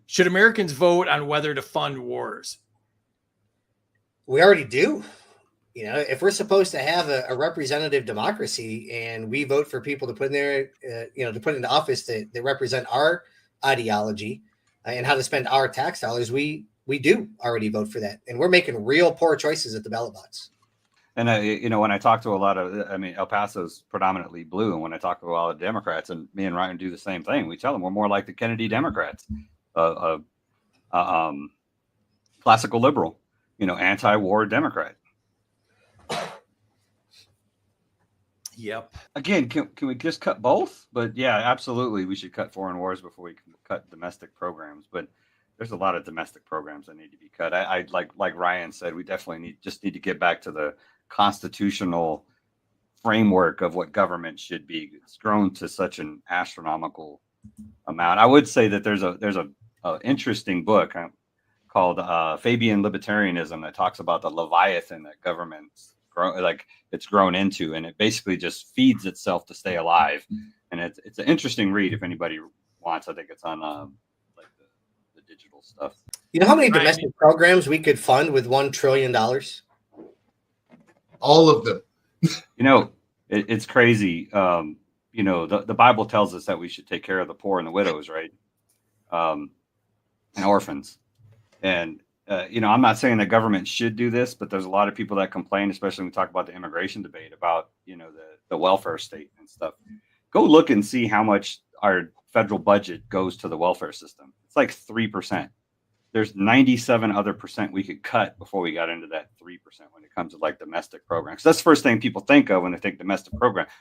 Should Americans vote on whether to fund wars? We already do. If we're supposed to have a representative democracy and we vote for people to put in there, to put into office that represent our ideology and how to spend our tax dollars, we do already vote for that. And we're making real poor choices at the ballot box. And, when I talk to a lot of, El Paso's predominantly blue. And when I talk to a lot of Democrats, and me and Ryan do the same thing, we tell them we're more like the Kennedy Democrats, classical liberal, anti-war Democrat. Yep. Again, can we just cut both? But yeah, absolutely. We should cut foreign wars before we can cut domestic programs. But there's a lot of domestic programs that need to be cut. I like Ryan said, we definitely need to get back to the constitutional framework of what government should be. It's grown to such an astronomical amount. I would say that there's a interesting book called Fabian Libertarianism that talks about the Leviathan that government's grown into, and it basically just feeds itself to stay alive. And it's an interesting read if anybody wants. I think it's on the digital stuff. You know how many domestic programs we could fund with $1 trillion? All of them. It's crazy. The Bible tells us that we should take care of the poor and the widows, right? And orphans. And, I'm not saying that government should do this, but there's a lot of people that complain, especially when we talk about the immigration debate about, the welfare state and stuff. Go look and see how much our federal budget goes to the welfare system. It's like 3%. There's 97 other percent we could cut before we got into that 3% when it comes to like domestic programs. That's the first thing people think of when they think domestic program.